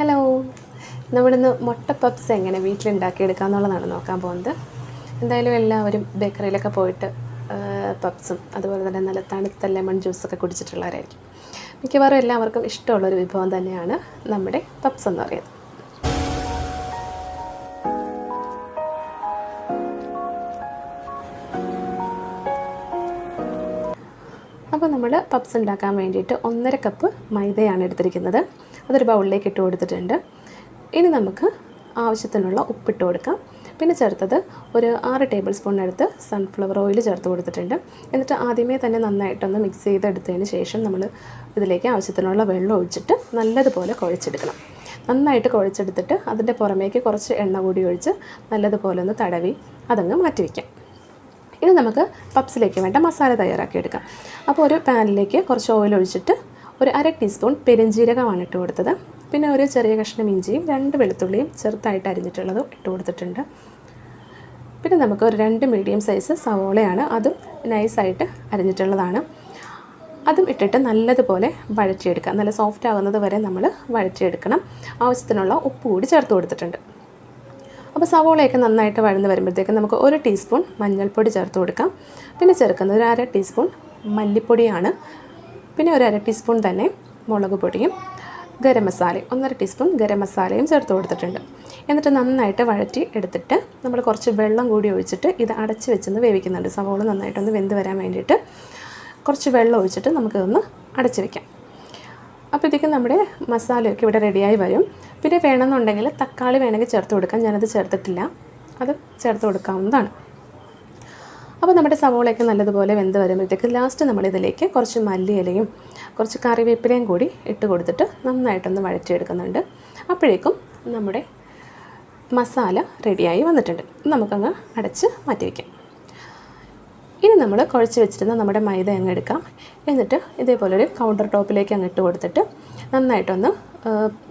Hello, നമ്മളിന്ന് മുട്ട puffs എങ്ങനെ വീട്ടിലുണ്ടാക്കിയെടുക്കാമെന്നുള്ളതാണ് നോക്കാൻ പോകുന്നത്. എന്തായാലും എല്ലാവരും ബേക്കറിയിലൊക്കെ പോയിട്ട് പപ്സും അതുപോലെ തന്നെ നല്ല തണുത്ത ലെമൺ ജ്യൂസൊക്കെ കുടിച്ചിട്ടുള്ളവരായിരിക്കും. മിക്കവാറും എല്ലാവർക്കും ഇഷ്ടമുള്ളൊരു വിഭവം തന്നെയാണ് നമ്മുടെ പപ്സ് എന്ന് പറയുന്നത്. അപ്പോൾ നമ്മൾ പപ്സ് ഉണ്ടാക്കാൻ വേണ്ടിയിട്ട് 1.5 കപ്പ് മൈദയാണ് എടുത്തിരിക്കുന്നത്. അതൊരു ബൗളിലേക്ക് ഇട്ട് കൊടുത്തിട്ടുണ്ട്. ഇനി നമുക്ക് ആവശ്യത്തിനുള്ള ഉപ്പിട്ട് കൊടുക്കാം. പിന്നെ ചേർത്തത് ഒരു 6 ടേബിൾ സ്പൂൺ എടുത്ത് സൺഫ്ലവർ ഓയിൽ ചേർത്ത് കൊടുത്തിട്ടുണ്ട്. എന്നിട്ട് ആദ്യമേ തന്നെ നന്നായിട്ടൊന്ന് മിക്സ് ചെയ്തെടുത്തതിന് ശേഷം നമ്മൾ ഇതിലേക്ക് ആവശ്യത്തിനുള്ള വെള്ളം ഒഴിച്ചിട്ട് നല്ലതുപോലെ കുഴച്ചെടുക്കണം. നന്നായിട്ട് കുഴച്ചെടുത്തിട്ട് അതിൻ്റെ പുറമേക്ക് കുറച്ച് എണ്ണ കൂടി ഒഴിച്ച് നല്ലതുപോലെ ഒന്ന് തടവി അതങ്ങ് മാറ്റി വയ്ക്കാം. ഇനി നമുക്ക് പപ്സിലേക്ക് വേണ്ട മസാല തയ്യാറാക്കിയെടുക്കാം. അപ്പോൾ ഒരു പാനിലേക്ക് കുറച്ച് ഓയിൽ ഒഴിച്ചിട്ട് ഒരു 1/2 ടീസ്പൂൺ പെരുംജീരകമാണ് ഇട്ട് കൊടുത്തത്. പിന്നെ ഒരു ചെറിയ കഷ്ണം ഇഞ്ചിയും 2 വെളുത്തുള്ളിയും ചെറുതായിട്ട് അരിഞ്ഞിട്ടുള്ളതും ഇട്ട് കൊടുത്തിട്ടുണ്ട്. പിന്നെ നമുക്ക് ഒരു 2 മീഡിയം സൈസ് സവോളയാണ്, അതും നൈസായിട്ട് അരിഞ്ഞിട്ടുള്ളതാണ്. അതും ഇട്ടിട്ട് നല്ലതുപോലെ വഴറ്റിയെടുക്കാം. നല്ല സോഫ്റ്റ് ആകുന്നത് വരെ നമ്മൾ വഴറ്റിയെടുക്കണം. ആവശ്യത്തിനുള്ള ഉപ്പ് കൂടി ചേർത്ത് കൊടുത്തിട്ടുണ്ട്. അപ്പോൾ സവോളയൊക്കെ നന്നായിട്ട് വഴന്ന് വരുമ്പോഴത്തേക്കും നമുക്ക് 1 ടീസ്പൂൺ മഞ്ഞൾപ്പൊടി ചേർത്ത് കൊടുക്കാം. പിന്നെ ചേർക്കുന്നത് ഒരു 1/2 ടീസ്പൂൺ മല്ലിപ്പൊടിയാണ്. പിന്നെ ഒരു 1/2 ടീസ്പൂൺ തന്നെ മുളക് പൊടിയും ഗരം മസാലയും 1.5 ടീസ്പൂൺ ഗരം മസാലയും ചേർത്ത് കൊടുത്തിട്ടുണ്ട്. എന്നിട്ട് നന്നായിട്ട് വഴറ്റി എടുത്തിട്ട് നമ്മൾ കുറച്ച് വെള്ളം കൂടി ഒഴിച്ചിട്ട് ഇത് അടച്ച് വെച്ചൊന്ന് വേവിക്കുന്നുണ്ട്. സവോള നന്നായിട്ടൊന്ന് വെന്ത് വരാൻ വേണ്ടിയിട്ട് കുറച്ച് വെള്ളം ഒഴിച്ചിട്ട് നമുക്കിതൊന്ന് അടച്ച് വയ്ക്കാം. അപ്പോഴത്തേക്കും നമ്മുടെ മസാലയൊക്കെ ഇവിടെ റെഡിയായി വരും. പിന്നെ വേണമെന്നുണ്ടെങ്കിൽ തക്കാളി വേണമെങ്കിൽ ചേർത്ത് കൊടുക്കാം. ഞാനത് ചേർത്തിട്ടില്ല, അത് ചേർത്ത് കൊടുക്കാവുന്നതാണ്. അപ്പോൾ നമ്മുടെ സവോളയൊക്കെ നല്ലതുപോലെ വെന്ത് വരുമ്പോഴത്തേക്ക് ലാസ്റ്റ് നമ്മളിതിലേക്ക് കുറച്ച് മല്ലിയിലയും കുറച്ച് കറിവേപ്പിലയും കൂടി ഇട്ട് കൊടുത്തിട്ട് നന്നായിട്ടൊന്ന് വഴറ്റിയെടുക്കുന്നുണ്ട്. അപ്പോഴേക്കും നമ്മുടെ മസാല റെഡിയായി വന്നിട്ടുണ്ട്. നമുക്കങ്ങ് അടച്ച് മാറ്റി വയ്ക്കാം. ഇനി നമ്മൾ കുഴച്ച് വെച്ചിരുന്ന നമ്മുടെ മൈദ അങ്ങ് എടുക്കാം. എന്നിട്ട് ഇതേപോലൊരു കൗണ്ടർ ടോപ്പിലേക്ക് അങ്ങ് ഇട്ട് കൊടുത്തിട്ട് നന്നായിട്ടൊന്ന്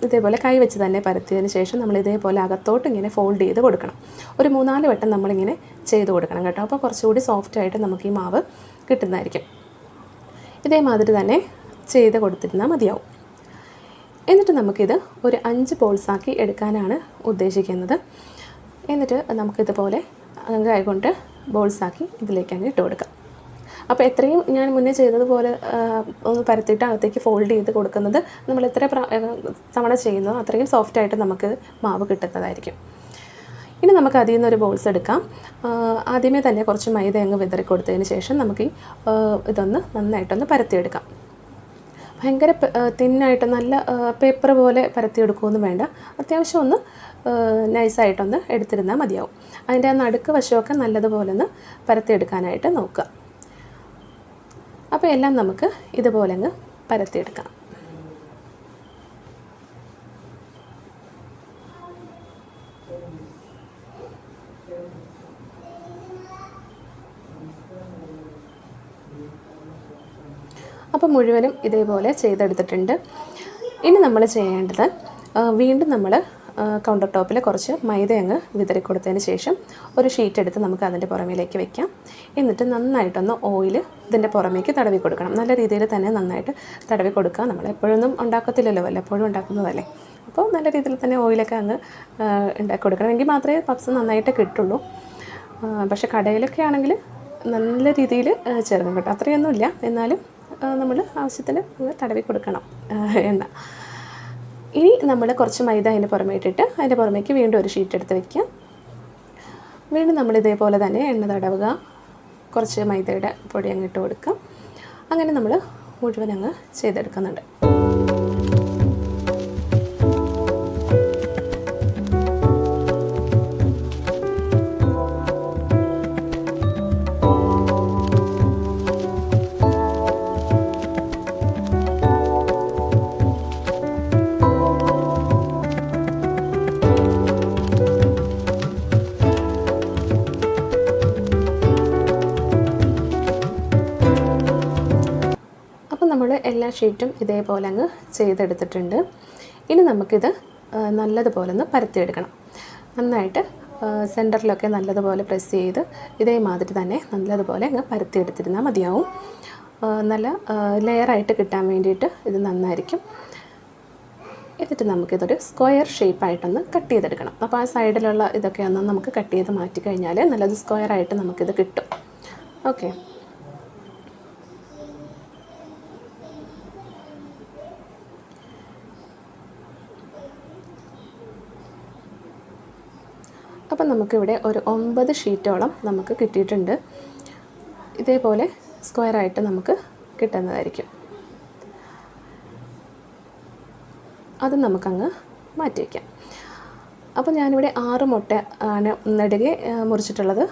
ഇതേപോലെ കൈ വെച്ച് തന്നെ പരത്തിയതിന് ശേഷം നമ്മൾ ഇതേപോലെ അകത്തോട്ട് ഇങ്ങനെ ഫോൾഡ് ചെയ്ത് കൊടുക്കണം. ഒരു 3-4 വട്ടം നമ്മളിങ്ങനെ ചെയ്ത് കൊടുക്കണം കേട്ടോ. അപ്പോൾ കുറച്ചുകൂടി സോഫ്റ്റായിട്ട് നമുക്ക് ഈ മാവ് കിട്ടുന്നതായിരിക്കും. ഇതേമാതിരി തന്നെ ചെയ്ത് കൊടുത്തിരുന്നാൽ മതിയാവും. എന്നിട്ട് നമുക്കിത് ഒരു 5 ബോൾസാക്കി എടുക്കാനാണ് ഉദ്ദേശിക്കുന്നത്. എന്നിട്ട് നമുക്കിതുപോലെ കൈ കൊണ്ട് ബോൾസാക്കി ഇതിലേക്ക് അങ്ങ് ഇട്ട് കൊടുക്കാം. അപ്പോൾ എത്രയും ഞാൻ മുന്നേ ചെയ്തതുപോലെ ഒന്ന് പരത്തിയിട്ട് അകത്തേക്ക് ഫോൾഡ് ചെയ്ത് കൊടുക്കുന്നത് നമ്മൾ എത്ര തവണ ചെയ്യുന്നോ അത്രയും സോഫ്റ്റായിട്ട് നമുക്ക് മാവ് കിട്ടുന്നതായിരിക്കും. ഇനി നമുക്ക് അതിൽ നിന്നൊരു ബോൾസ് എടുക്കാം. ആദ്യമേ തന്നെ കുറച്ച് മൈദ അങ്ങ് വിതറി കൊടുത്തതിന് ശേഷം നമുക്ക് ഇതൊന്ന് നന്നായിട്ടൊന്ന് പരത്തിയെടുക്കാം. ഭയങ്കര തിന്നായിട്ട് നല്ല പേപ്പർ പോലെ പരത്തിയെടുക്കുകയൊന്നും വേണ്ട. അത്യാവശ്യം ഒന്ന് നൈസായിട്ടൊന്ന് എടുത്തിരുന്നാൽ മതിയാവും. അതിൻ്റെ ആ നടുക്ക് വശമൊക്കെ നല്ലതുപോലെ ഒന്ന് പരത്തിയെടുക്കാനായിട്ട് നോക്കുക. അപ്പോൾ എല്ലാം നമുക്ക് ഇതുപോലെ അങ്ങ് പരത്തിയെടുക്കാം. അപ്പോൾ മുഴുവനും ഇതേപോലെ ചെയ്തെടുത്തിട്ടുണ്ട്. ഇനി നമ്മൾ ചെയ്യേണ്ടത് വീണ്ടും നമ്മൾ കൗണ്ടർ ടോപ്പിൽ കുറച്ച് മൈദ അങ്ങ് വിതറി കൊടുത്തതിന് ശേഷം ഒരു ഷീറ്റ് എടുത്ത് നമുക്ക് അതിൻ്റെ പുറമേലേക്ക് വെക്കാം. എന്നിട്ട് നന്നായിട്ടൊന്ന് ഓയിൽ ഇതിൻ്റെ പുറമേക്ക് തടവി കൊടുക്കണം. നല്ല രീതിയിൽ തന്നെ നന്നായിട്ട് തടവി കൊടുക്കുക. നമ്മൾ എപ്പോഴൊന്നും ഉണ്ടാക്കത്തില്ലല്ലോ, വല്ലപ്പോഴും ഉണ്ടാക്കുന്നതല്ലേ. അപ്പോൾ നല്ല രീതിയിൽ തന്നെ ഓയിലൊക്കെ അങ്ങ് ഉണ്ടാക്കി കൊടുക്കണം. എങ്കിൽ മാത്രമേ പപ്സ് നന്നായിട്ട് കിട്ടുള്ളൂ. പക്ഷേ കടയിലൊക്കെ ആണെങ്കിൽ നല്ല രീതിയിൽ ചേർക്കും കേട്ടോ. അത്രയൊന്നുമില്ല, എന്നാലും നമ്മൾ ആവശ്യത്തിന് തടവി കൊടുക്കണം എണ്ണ. ഇനി നമ്മൾ കുറച്ച് മൈദ അതിൻ്റെ പുറമേ ഇട്ടിട്ട് അതിൻ്റെ പുറമേക്ക് വീണ്ടും ഒരു ഷീറ്റ് എടുത്ത് വയ്ക്കുക. വീണ്ടും നമ്മൾ ഇതേപോലെ തന്നെ എണ്ണ തടവുക. കുറച്ച് മൈദയുടെ പൊടി അങ്ങ് ഇട്ട് കൊടുക്കുക. അങ്ങനെ നമ്മൾ മുഴുവൻ അങ്ങ് ചെയ്തെടുക്കുന്നുണ്ട്. നമ്മൾ എല്ലാ ഷീറ്റും ഇതേപോലെ അങ്ങ് ചെയ്തെടുത്തിട്ടുണ്ട്. ഇനി നമുക്കിത് നല്ലതുപോലെ ഒന്ന് പരത്തിയെടുക്കണം. നന്നായിട്ട് സെൻറ്ററിലൊക്കെ നല്ലതുപോലെ പ്രസ് ചെയ്ത് ഇതേമാതിരി തന്നെ നല്ലതുപോലെ അങ്ങ് പരത്തിയെടുത്തിരുന്നാൽ മതിയാവും. നല്ല ലെയറായിട്ട് കിട്ടാൻ വേണ്ടിയിട്ട് ഇത് നന്നായിരിക്കും. എന്നിട്ട് നമുക്കിതൊരു സ്ക്വയർ ഷേപ്പായിട്ടൊന്ന് കട്ട് ചെയ്തെടുക്കണം. അപ്പോൾ ആ സൈഡിലുള്ള ഇതൊക്കെ ഒന്ന് നമുക്ക് കട്ട് ചെയ്ത് മാറ്റി കഴിഞ്ഞാൽ നല്ലത് സ്ക്വയറായിട്ട് നമുക്കിത് കിട്ടും. ഓക്കെ, അപ്പം നമുക്കിവിടെ ഒരു 9 ഷീറ്റോളം നമുക്ക് കിട്ടിയിട്ടുണ്ട്. ഇതേപോലെ സ്ക്വയറായിട്ട് നമുക്ക് കിട്ടുന്നതായിരിക്കും. അത് നമുക്കങ്ങ് മാറ്റി വയ്ക്കാം. അപ്പോൾ ഞാനിവിടെ 6 മുട്ട ആണ് നെടുകെ മുറിച്ചിട്ടുള്ളത്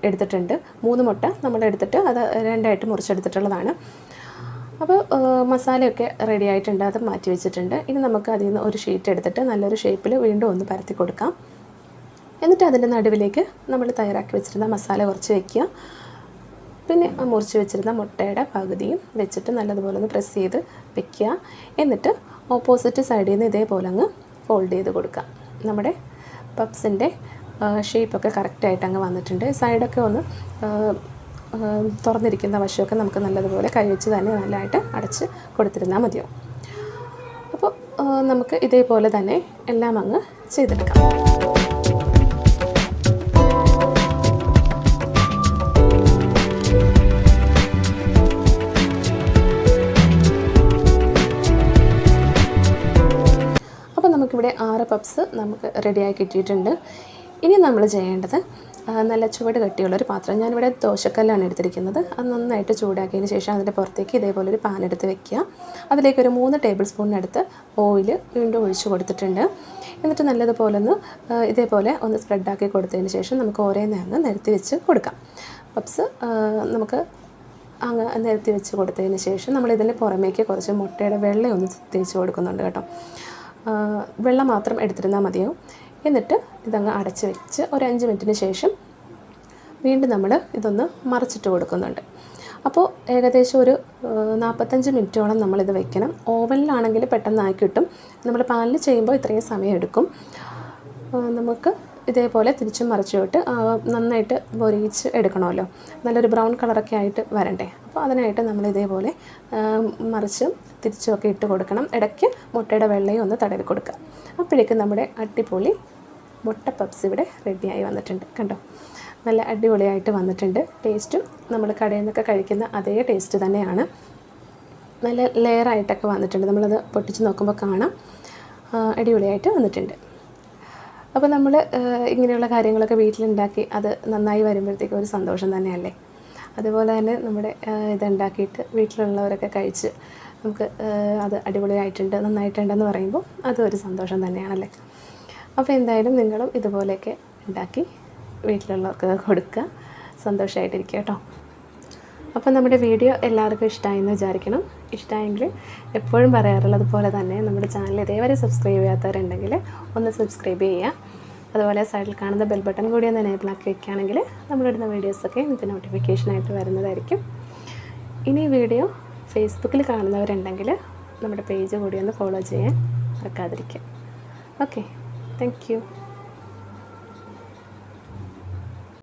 എടുത്തിട്ടുണ്ട്. 3 മുട്ട നമ്മൾ എടുത്തിട്ട് അത് 2ആയിട്ട് മുറിച്ചെടുത്തിട്ടുള്ളതാണ്. അപ്പോൾ മസാലയൊക്കെ റെഡി ആയിട്ടുണ്ട്, അത് മാറ്റി വെച്ചിട്ടുണ്ട്. ഇനി നമുക്ക് അതിൽ നിന്ന് ഒരു ഷീറ്റ് എടുത്തിട്ട് നല്ലൊരു ഷേപ്പിൽ വീണ്ടും ഒന്ന് പരത്തി കൊടുക്കാം. എന്നിട്ട് അതിൻ്റെ നടുവിലേക്ക് നമ്മൾ തയ്യാറാക്കി വെച്ചിരുന്ന മസാല കുറച്ച് വയ്ക്കുക. പിന്നെ മുറിച്ച് വെച്ചിരുന്ന മുട്ടയുടെ പകുതിയും വെച്ചിട്ട് നല്ലതുപോലെ ഒന്ന് പ്രസ് ചെയ്ത് വെക്കുക. എന്നിട്ട് ഓപ്പോസിറ്റ് സൈഡിൽ നിന്ന് ഇതേപോലെ അങ്ങ് ഫോൾഡ് ചെയ്ത് കൊടുക്കുക. നമ്മുടെ പപ്സിൻ്റെ ഷേപ്പൊക്കെ കറക്റ്റായിട്ട് അങ്ങ് വന്നിട്ടുണ്ട്. സൈഡൊക്കെ ഒന്ന് തുറന്നിരിക്കുന്ന വശമൊക്കെ നമുക്ക് നല്ലതുപോലെ കൈവച്ച് തന്നെ നല്ലതായിട്ട് അടച്ച് കൊടുത്തിരുന്നാൽ മതിയാവും. അപ്പോൾ നമുക്ക് ഇതേപോലെ തന്നെ എല്ലാം അങ്ങ് ചെയ്തെടുക്കാം. നമുക്കിവിടെ 6 പപ്സ് നമുക്ക് റെഡിയായി കിട്ടിയിട്ടുണ്ട്. ഇനി നമ്മൾ ചെയ്യേണ്ടത് നല്ല ചുവട് കട്ടിയുള്ളൊരു പാത്രം, ഞാനിവിടെ ദോശക്കല്ലാണ് എടുത്തിരിക്കുന്നത്. അത് നന്നായിട്ട് ചൂടാക്കിയതിന് ശേഷം അതിൻ്റെ പുറത്തേക്ക് ഇതേപോലെ ഒരു പാൻ എടുത്ത് വെക്കുക. അതിലേക്കൊരു 3 ടേബിൾ സ്പൂണിനടുത്ത് ഓയിൽ വീണ്ടും ഒഴിച്ച് കൊടുത്തിട്ടുണ്ട്. എന്നിട്ട് നല്ലതുപോലെ ഒന്ന് ഇതേപോലെ ഒന്ന് സ്പ്രെഡാക്കി കൊടുത്തതിന് ശേഷം നമുക്ക് ഓരോന്നേ അങ്ങ് നിരത്തി വെച്ച് കൊടുക്കാം. പപ്സ് നമുക്ക് അങ്ങ് നിരത്തി വെച്ച് കൊടുത്തതിന് ശേഷം നമ്മളിതിന് പുറമേക്ക് കുറച്ച് മുട്ടയുടെ വെള്ളം ഒന്ന് തേച്ച് കൊടുക്കുന്നുണ്ട് കേട്ടോ. വെള്ളം മാത്രം എടുത്തിരുന്നാൽ മതിയാവും. എന്നിട്ട് ഇതങ്ങ് അടച്ച് വെച്ച് ഒരു 5 മിനിറ്റിന് ശേഷം വീണ്ടും നമ്മൾ ഇതൊന്ന് മറിച്ചിട്ട് കൊടുക്കുന്നുണ്ട്. അപ്പോൾ ഏകദേശം ഒരു 45 മിനിറ്റോളം നമ്മളിത് വെക്കണം. ഓവനിലാണെങ്കിൽ പെട്ടെന്നായി കിട്ടും. നമ്മൾ പാനിൽ ചെയ്യുമ്പോൾ ഇത്രയും സമയം എടുക്കും. നമുക്ക് ഇതേപോലെ തിരിച്ചും മറിച്ചു വിട്ട് നന്നായിട്ട് പൊരിച്ച് എടുക്കണമല്ലോ, നല്ലൊരു ബ്രൗൺ കളറൊക്കെ ആയിട്ട് വരണ്ടേ. അപ്പോൾ അതിനായിട്ട് നമ്മൾ ഇതേപോലെ മറിച്ചും തിരിച്ചുമൊക്കെ ഇട്ട് കൊടുക്കണം. ഇടയ്ക്ക് മുട്ടയുടെ വെള്ളയും ഒന്ന് തടവി കൊടുക്കുക. അപ്പോഴേക്കും നമ്മുടെ അടിപൊളി മുട്ട പപ്സ് ഇവിടെ റെഡിയായി വന്നിട്ടുണ്ട്. കണ്ടോ, നല്ല അടിപൊളിയായിട്ട് വന്നിട്ടുണ്ട്. ടേസ്റ്റും നമ്മൾ കടയിൽ നിന്നൊക്കെ കഴിക്കുന്ന അതേ ടേസ്റ്റ് തന്നെയാണ്. നല്ല ലെയറായിട്ടൊക്കെ വന്നിട്ടുണ്ട്. നമ്മളത് പൊട്ടിച്ച് നോക്കുമ്പോൾ കാണാം അടിപൊളിയായിട്ട് വന്നിട്ടുണ്ട്. അപ്പോൾ നമ്മൾ ഇങ്ങനെയുള്ള കാര്യങ്ങളൊക്കെ വീട്ടിലുണ്ടാക്കി അത് നന്നായി വരുമ്പോഴത്തേക്കും ഒരു സന്തോഷം തന്നെയല്ലേ. അതുപോലെ തന്നെ നമ്മുടെ ഇതുണ്ടാക്കിയിട്ട് വീട്ടിലുള്ളവരൊക്കെ കഴിച്ച് നമുക്ക് അത് അടിപൊളിയായിട്ടുണ്ട്, നന്നായിട്ടുണ്ടെന്ന് പറയുമ്പോൾ അതും ഒരു സന്തോഷം തന്നെയാണല്ലേ. അപ്പോൾ എന്തായാലും നിങ്ങളും ഇതുപോലെയൊക്കെ ഉണ്ടാക്കി വീട്ടിലുള്ളവർക്ക് കൊടുക്കുക, സന്തോഷമായിട്ടിരിക്കുക കേട്ടോ. അപ്പോൾ നമ്മുടെ വീഡിയോ എല്ലാവർക്കും ഇഷ്ടമായെന്ന് വിചാരിക്കണം. ഇഷ്ടമായെങ്കിൽ എപ്പോഴും പറയാറുള്ളത് പോലെ തന്നെ നമ്മുടെ ചാനൽ ഇതേവരെ സബ്സ്ക്രൈബ് ചെയ്യാത്തവരുണ്ടെങ്കിൽ ഒന്ന് സബ്സ്ക്രൈബ് ചെയ്യുക. അതുപോലെ സൈഡിൽ കാണുന്ന ബെൽ ബട്ടൺ കൂടി ഒന്ന് എനേബിൾ ആക്കി വയ്ക്കുകയാണെങ്കിൽ നമ്മളിടുന്ന വീഡിയോസൊക്കെ നിങ്ങൾക്ക് നോട്ടിഫിക്കേഷനായിട്ട് വരുന്നതായിരിക്കും. ഇനി വീഡിയോ ഫേസ്ബുക്കിൽ കാണുന്നവരുണ്ടെങ്കിൽ നമ്മുടെ പേജ് കൂടി ഒന്ന് ഫോളോ ചെയ്യാൻ മറക്കാതിരിക്കുക. Okay, thank you.